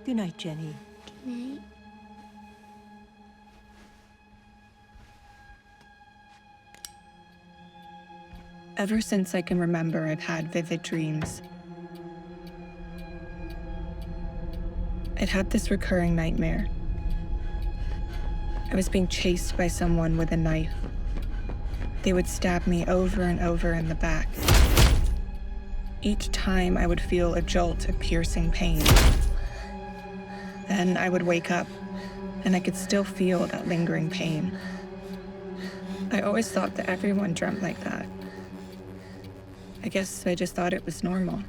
Good night, Jenny. Good night. Ever since I can remember, I've had vivid dreams. I'd had this recurring nightmare. I was being chased by someone with a knife. They would stab me over and over in the back. Each time I would feel a jolt of piercing pain. Then I would wake up, and I could still feel that lingering pain. I always thought that everyone dreamt like that. I guess I just thought it was normal.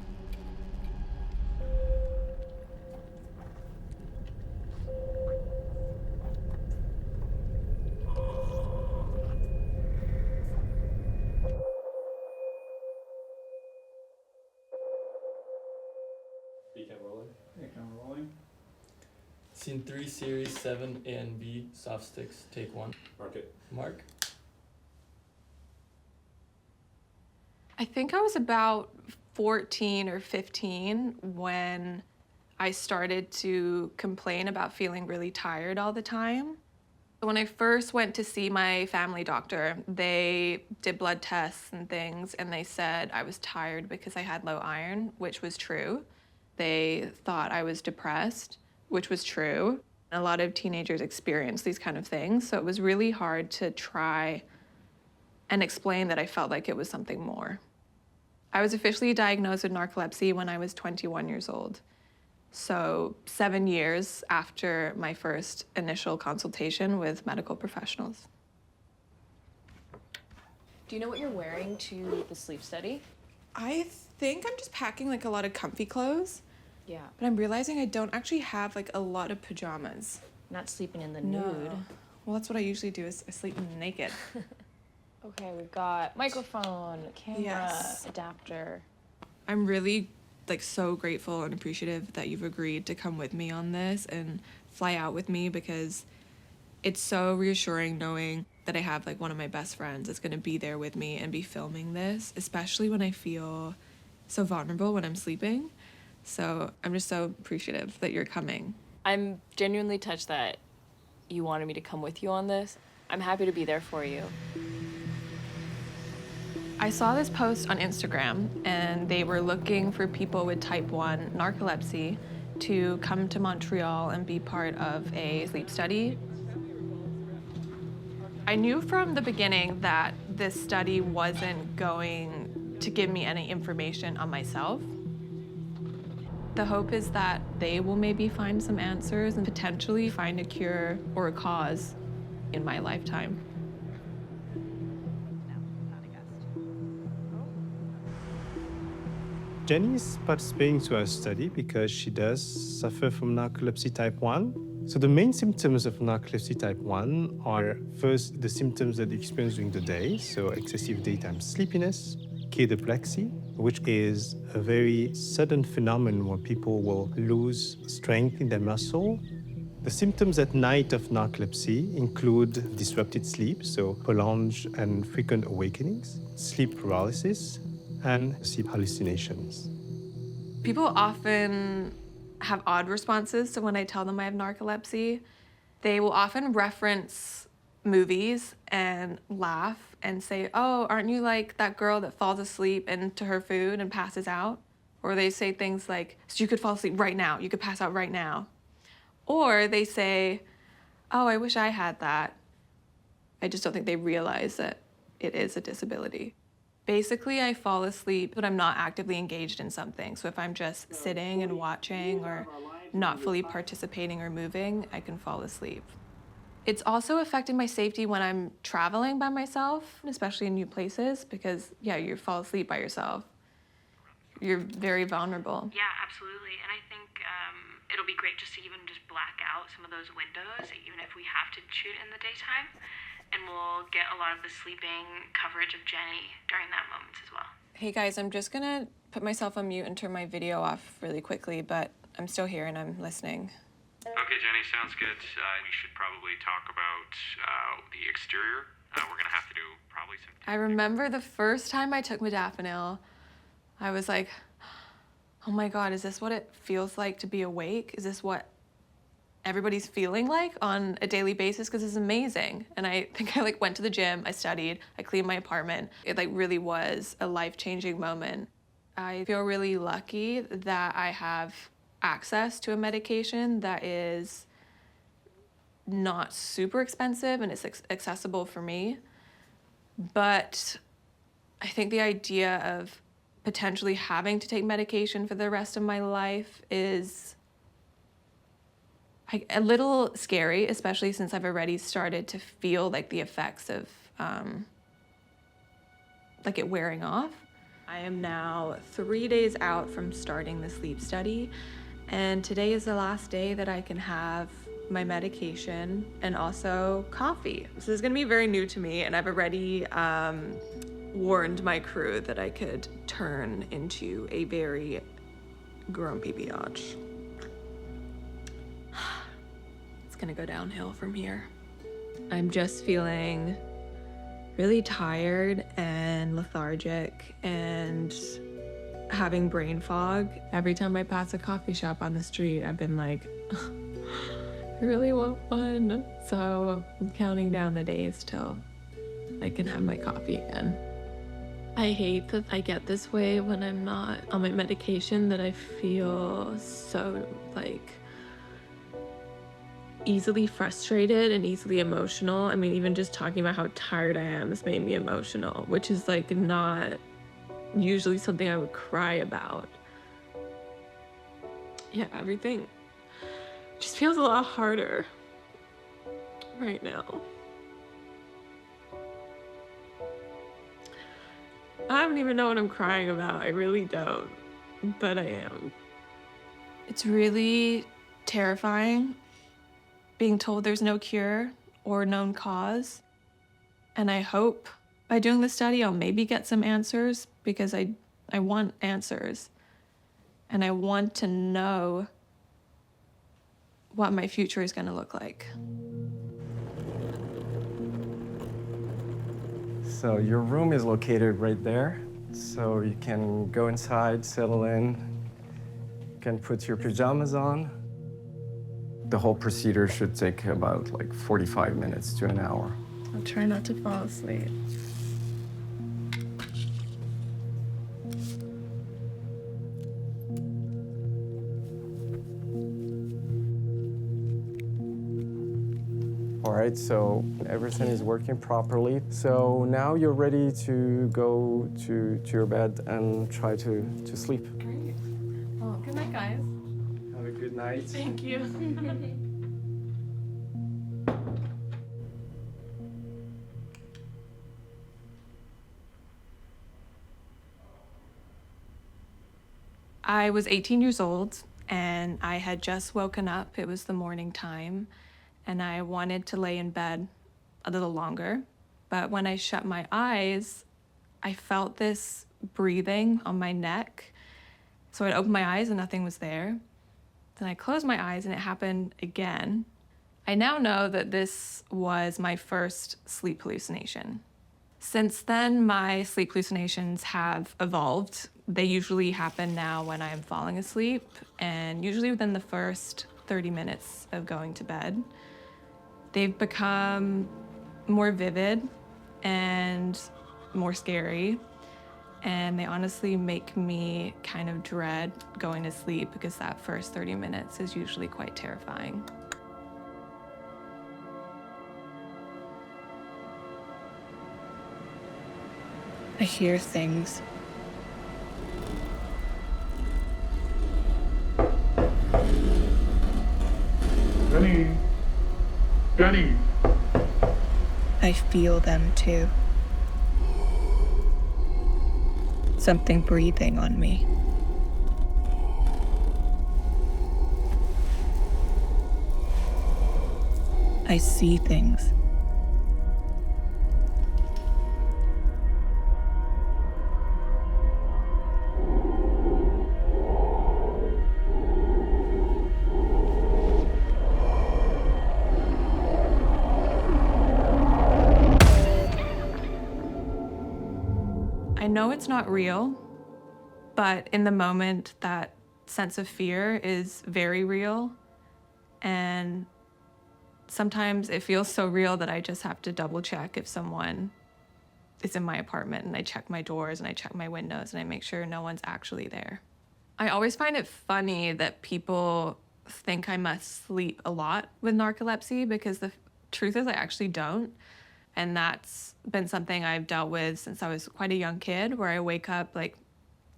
Camera rolling. Scene 3, Series 7, A and B, soft sticks, take 1. Mark it. Mark? I think I was about 14 or 15 when I started to complain about feeling really tired all the time. When I first went to see my family doctor, they did blood tests and things, and they said I was tired because I had low iron, which was true. They thought I was depressed, which was true. A lot of teenagers experience these kind of things, so it was really hard to try and explain that I felt like it was something more. I was officially diagnosed with narcolepsy when I was 21 years old. So 7 years after my first initial consultation with medical professionals. Do you know what you're wearing to the sleep study? I think I'm just packing like a lot of comfy clothes, Yeah. but I'm realizing I don't actually have like a lot of pajamas. Not sleeping in the No. nude. Well, that's what I usually do is I sleep naked. Okay, we've got microphone, camera, Yes. adapter. I'm really like so grateful and appreciative that you've agreed to come with me on this and fly out with me, because it's so reassuring knowing that I have like one of my best friends that's going to be there with me and be filming this, especially when I feel so vulnerable when I'm sleeping. So I'm just so appreciative that you're coming. I'm genuinely touched that you wanted me to come with you on this. I'm happy to be there for you. I saw this post on Instagram, and they were looking for people with type 1 narcolepsy to come to Montreal and be part of a sleep study. I knew from the beginning that this study wasn't going to give me any information on myself. The hope is that they will maybe find some answers and potentially find a cure or a cause in my lifetime. Jenny is participating to our study because she does suffer from narcolepsy type 1. So the main symptoms of narcolepsy type 1 are first the symptoms that you experience during the day, so excessive daytime sleepiness, kataplexy, which is a very sudden phenomenon where people will lose strength in their muscle. The symptoms at night of narcolepsy include disrupted sleep, so prolonged and frequent awakenings, sleep paralysis, and sleep hallucinations. People often have odd responses to when I tell them I have narcolepsy. They will often reference movies and laugh and say, "Oh, aren't you like that girl that falls asleep into her food and passes out?" Or they say things like, "So you could fall asleep right now, you could pass out right now." Or they say, "Oh, I wish I had that." I just don't think they realize that it is a disability. Basically, I fall asleep, but I'm not actively engaged in something. So if I'm just sitting and watching or not fully participating or moving, I can fall asleep. It's also affecting my safety when I'm traveling by myself, especially in new places, because yeah, you fall asleep by yourself. You're very vulnerable. Yeah, absolutely. And I think it'll be great just to even just black out some of those windows, even if we have to shoot in the daytime. And we'll get a lot of the sleeping coverage of Jenny during that moment as well. Hey guys, I'm just gonna put myself on mute and turn my video off really quickly, but I'm still here and I'm listening. Okay, Jenny, sounds good. We should probably talk about the exterior. We're gonna have to do probably some... I remember the first time I took modafinil, I was like, oh my God, is this what it feels like to be awake? Is this what everybody's feeling like on a daily basis? Because it's amazing. And I think I went to the gym, I studied, I cleaned my apartment. It really was a life-changing moment. I feel really lucky that I have access to a medication that is not super expensive and it's accessible for me. But I think the idea of potentially having to take medication for the rest of my life is a little scary, especially since I've already started to feel the effects of it wearing off. I am now 3 days out from starting the sleep study, and today is the last day that I can have my medication and also coffee. This is gonna be very new to me, and I've already warned my crew that I could turn into a very grumpy biatch. It's gonna go downhill from here. I'm just feeling really tired and lethargic and having brain fog. Every time I pass a coffee shop on the street, I've been like, I really want one. So I'm counting down the days till I can have my coffee again. I hate that I get this way when I'm not on my medication, that I feel so easily frustrated and easily emotional. I mean, even just talking about how tired I am has made me emotional, which is not usually something I would cry about. Yeah, everything just feels a lot harder right now. I don't even know what I'm crying about. I really don't, but I am. It's really terrifying being told there's no cure or known cause. And I hope by doing the study, I'll maybe get some answers, because I want answers. And I want to know what my future is gonna look like. So your room is located right there. So you can go inside, settle in, you can put your pajamas on. The whole procedure should take about 45 minutes to an hour. I'll try not to fall asleep. All right, so everything is working properly. So now you're ready to go to your bed and try to sleep. Great. Well, good night, guys. Have a good night. Thank you. I was 18 years old and I had just woken up. It was the morning time and I wanted to lay in bed a little longer. But when I shut my eyes, I felt this breathing on my neck. So I'd open my eyes and nothing was there. Then I closed my eyes and it happened again. I now know that this was my first sleep hallucination. Since then, my sleep hallucinations have evolved. They usually happen now when I'm falling asleep, and usually within the first 30 minutes of going to bed. They've become more vivid and more scary, and they honestly make me kind of dread going to sleep, because that first 30 minutes is usually quite terrifying. I hear things. Jenny! Jenny! I feel them too. Something breathing on me. I see things. I know it's not real, But in the moment, that sense of fear is very real. And sometimes it feels so real that I just have to double check if someone is in my apartment, and I check my doors and I check my windows and I make sure no one's actually there. I always find it funny that people think I must sleep a lot with narcolepsy, because the truth is I actually don't. And that's been something I've dealt with since I was quite a young kid, where I wake up like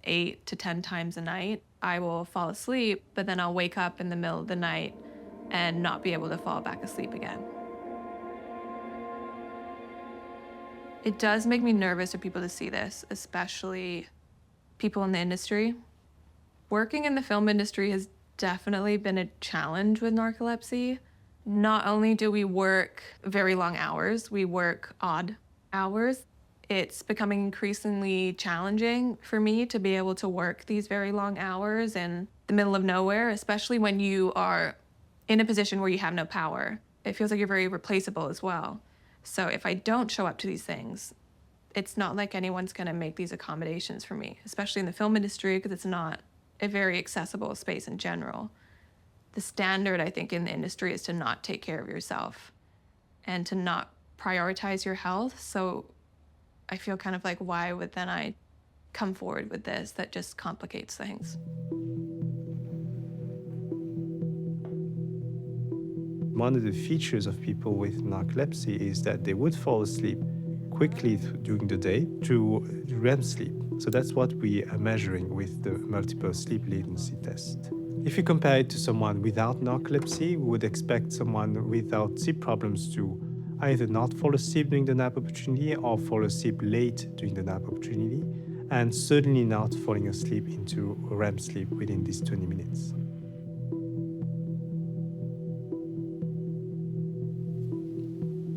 8 to 10 times a night. I will fall asleep, but then I'll wake up in the middle of the night and not be able to fall back asleep again. It does make me nervous for people to see this, especially people in the industry. Working in the film industry has definitely been a challenge with narcolepsy. Not only do we work very long hours, we work odd hours. It's becoming increasingly challenging for me to be able to work these very long hours in the middle of nowhere, especially when you are in a position where you have no power. It feels like you're very replaceable as well. So if I don't show up to these things, it's not like anyone's gonna make these accommodations for me, especially in the film industry, because it's not a very accessible space in general. The standard, I think, in the industry is to not take care of yourself and to not prioritize your health. So I feel kind of like, why would then I come forward with this? That just complicates things. One of the features of people with narcolepsy is that they would fall asleep quickly during the day to REM sleep. So that's what we are measuring with the multiple sleep latency test. If you compare it to someone without narcolepsy, we would expect someone without sleep problems to either not fall asleep during the nap opportunity or fall asleep late during the nap opportunity, and certainly not falling asleep into REM sleep within these 20 minutes.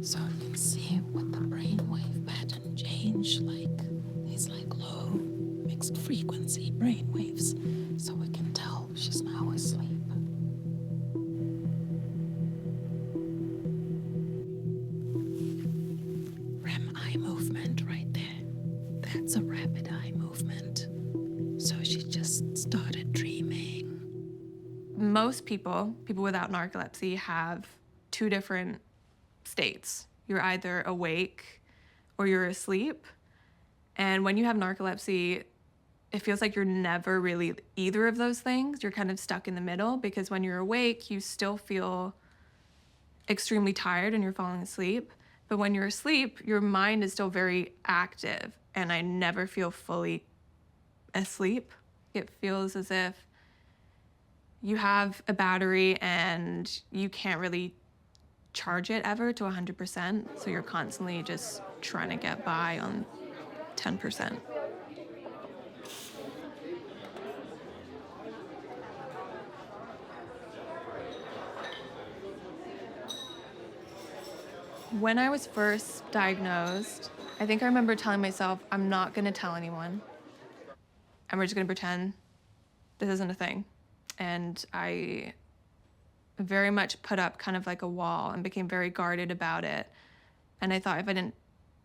So I can see what the brainwave pattern change like. It's like low, mixed frequency brainwaves. So we can tell she's now asleep. REM eye movement right there. That's a rapid eye movement. So she just started dreaming. Most people without narcolepsy, have two different states. You're either awake or you're asleep. And when you have narcolepsy, it feels like you're never really either of those things. You're kind of stuck in the middle, because when you're awake, you still feel extremely tired and you're falling asleep. But when you're asleep, your mind is still very active, and I never feel fully asleep. It feels as if you have a battery and you can't really charge it ever to 100%, so you're constantly just trying to get by on 10%. When I was first diagnosed, I think I remember telling myself, I'm not gonna tell anyone, and we're just gonna pretend this isn't a thing. And I very much put up kind of like a wall and became very guarded about it. And I thought if I didn't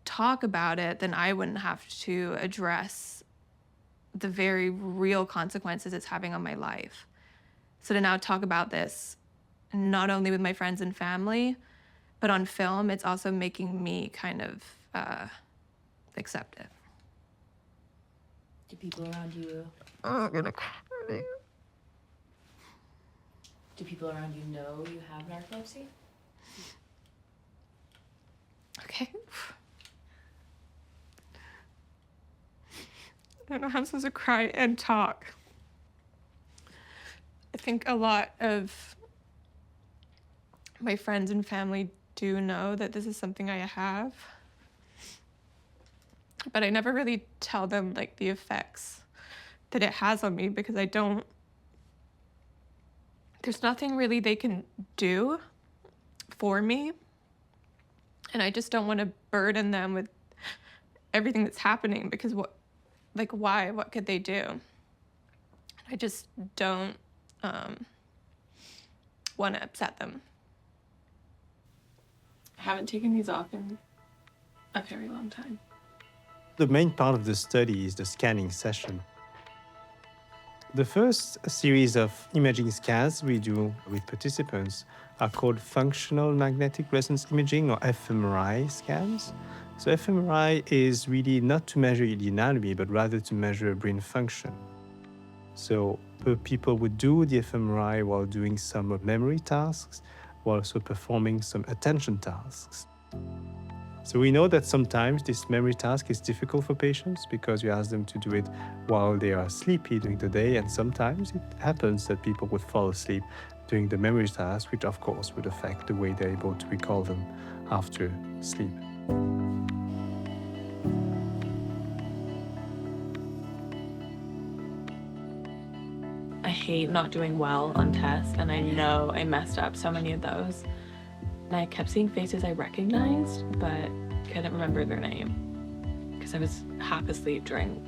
talk about it, then I wouldn't have to address the very real consequences it's having on my life. So to now talk about this, not only with my friends and family, but on film, it's also making me kind of accept it. Do people around you? Oh, I'm gonna cry. Do people around you know you have narcolepsy? Okay. I don't know how I'm supposed to cry and talk. I think a lot of my friends and family do know that this is something I have, but I never really tell them like the effects that it has on me, because there's nothing really they can do for me. And I just don't want to burden them with everything that's happening, because why? What could they do? I just don't want to upset them. I haven't taken these off in a very long time. The main part of the study is the scanning session. The first series of imaging scans we do with participants are called functional magnetic resonance imaging, or fMRI scans. So fMRI is really not to measure the anatomy, but rather to measure brain function. So people would do the fMRI while doing some memory tasks, while also performing some attention tasks. So we know that sometimes this memory task is difficult for patients because you ask them to do it while they are sleepy during the day, and sometimes it happens that people would fall asleep during the memory task, which of course would affect the way they're able to recall them after sleep. I hate not doing well on tests, and I know I messed up so many of those. And I kept seeing faces I recognized, but couldn't remember their name because I was half asleep during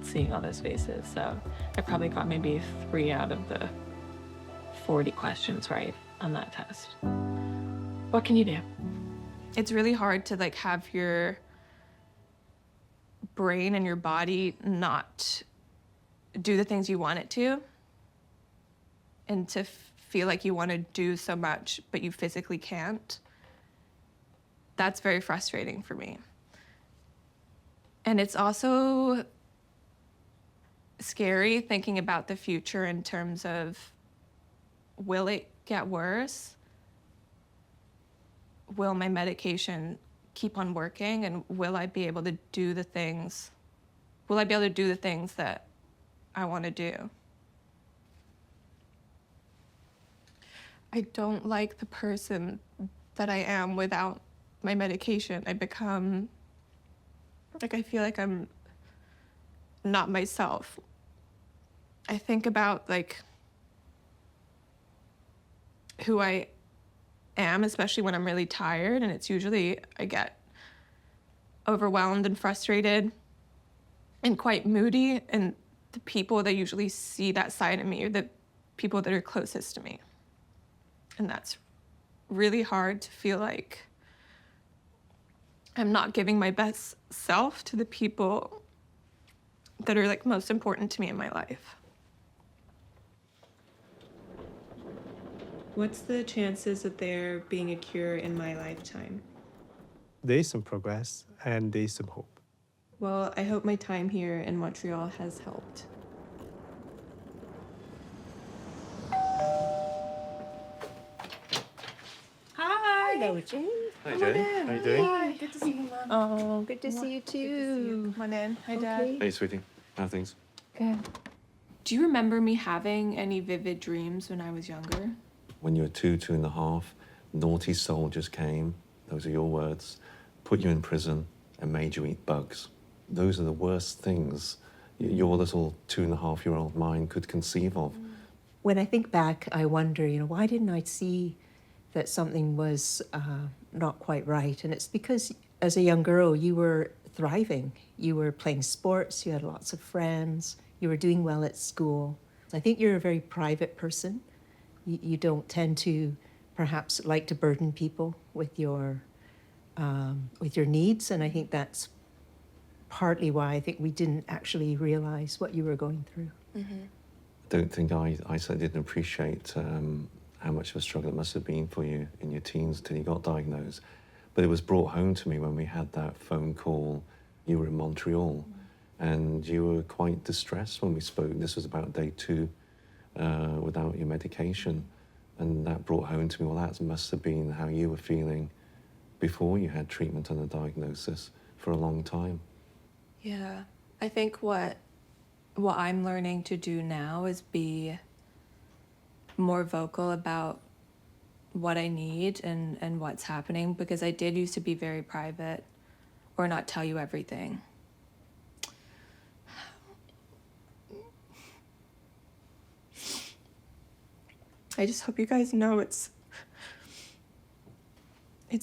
seeing all those faces. So I probably got maybe 3 out of the 40 questions right on that test. What can you do? It's really hard to like have your brain and your body not do the things you want it to, and to feel like you want to do so much, but you physically can't. That's very frustrating for me. And it's also scary thinking about the future in terms of, will it get worse? Will my medication keep on working? And will I be able to do the things, that I want to do? I don't like the person that I am without my medication. I become, like, I feel like I'm not myself. I think about, like, who I am, especially when I'm really tired, and it's usually, I get overwhelmed and frustrated and quite moody, and the people that usually see that side of me are the people that are closest to me. And that's really hard to feel like I'm not giving my best self to the people that are like most important to me in my life. What's the chances of there being a cure in my lifetime? There is some progress and there is some hope. Well, I hope my time here in Montreal has helped. Hello, Jane. Hi, Jane. How are you doing? Hi, good to see you, Mom. Oh, Good to see you, too. Good to see you. Come on in. Hi, Dad. Hey, sweetie. How are things? Good. Do you remember me having any vivid dreams when I was younger? When you were 2.5, naughty soldiers came, those are your words, put you in prison and made you eat bugs. Those are the worst things your little 2.5-year-old mind could conceive of. When I think back, I wonder, why didn't I see that something was not quite right? And it's because as a young girl, you were thriving. You were playing sports, you had lots of friends, you were doing well at school. I think you're a very private person. You don't tend to perhaps like to burden people with your needs, and I think that's partly why I think we didn't actually realize what you were going through. Mm-hmm. I don't think I certainly didn't appreciate how much of a struggle it must have been for you in your teens until you got diagnosed. But it was brought home to me when we had that phone call. You were in Montreal, and you were quite distressed when we spoke. This was about day 2 without your medication. And that brought home to me, well, that must have been how you were feeling before you had treatment and a diagnosis for a long time. Yeah, I think what I'm learning to do now is be more vocal about what I need and what's happening, because I did used to be very private or not tell you everything. I just hope you guys know it's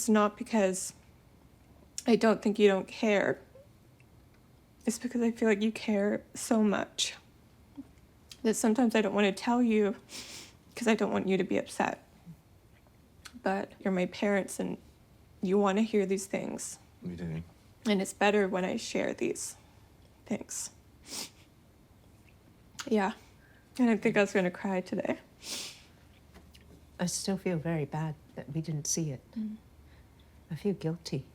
not because I don't think you don't care. It's because I feel like you care so much that sometimes I don't want to tell you because I don't want you to be upset. But you're my parents and you want to hear these things. We do. And it's better when I share these things. Yeah. I didn't think I was going to cry today. I still feel very bad that we didn't see it. I feel guilty.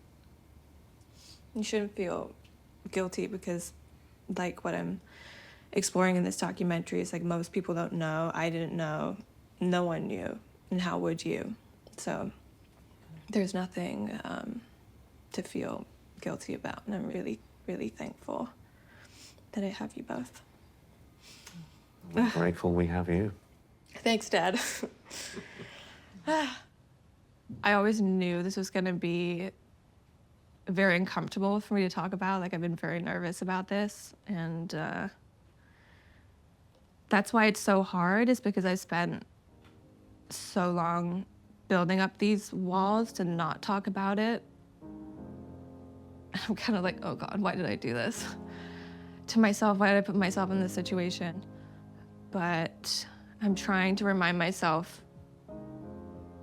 You shouldn't feel guilty because, like, what I'm exploring in this documentary is like most people don't know. I didn't know. No one knew. And how would you? So there's nothing to feel guilty about. And I'm really, really thankful that I have you both. I'm grateful we have you. Thanks, Dad. I always knew this was going to be very uncomfortable for me to talk about. Like, I've been very nervous about this. And that's why it's so hard, is because I spent so long building up these walls to not talk about it. I'm kind of like, oh God, why did I do this to myself? Why did I put myself in this situation? But I'm trying to remind myself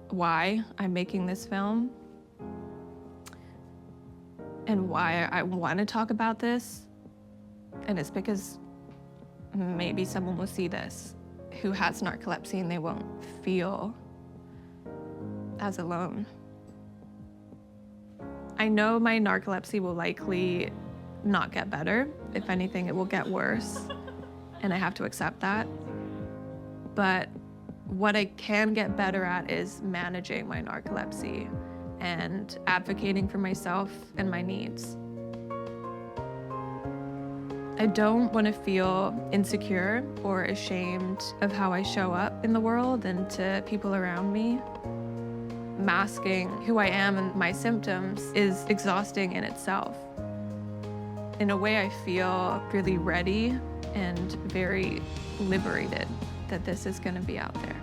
why I'm making this film and why I want to talk about this. And it's because maybe someone will see this who has narcolepsy and they won't feel as alone. I know my narcolepsy will likely not get better. If anything, it will get worse. And I have to accept that. But what I can get better at is managing my narcolepsy and advocating for myself and my needs. I don't want to feel insecure or ashamed of how I show up in the world and to people around me. Masking who I am and my symptoms is exhausting in itself. In a way, I feel really ready and very liberated that this is going to be out there.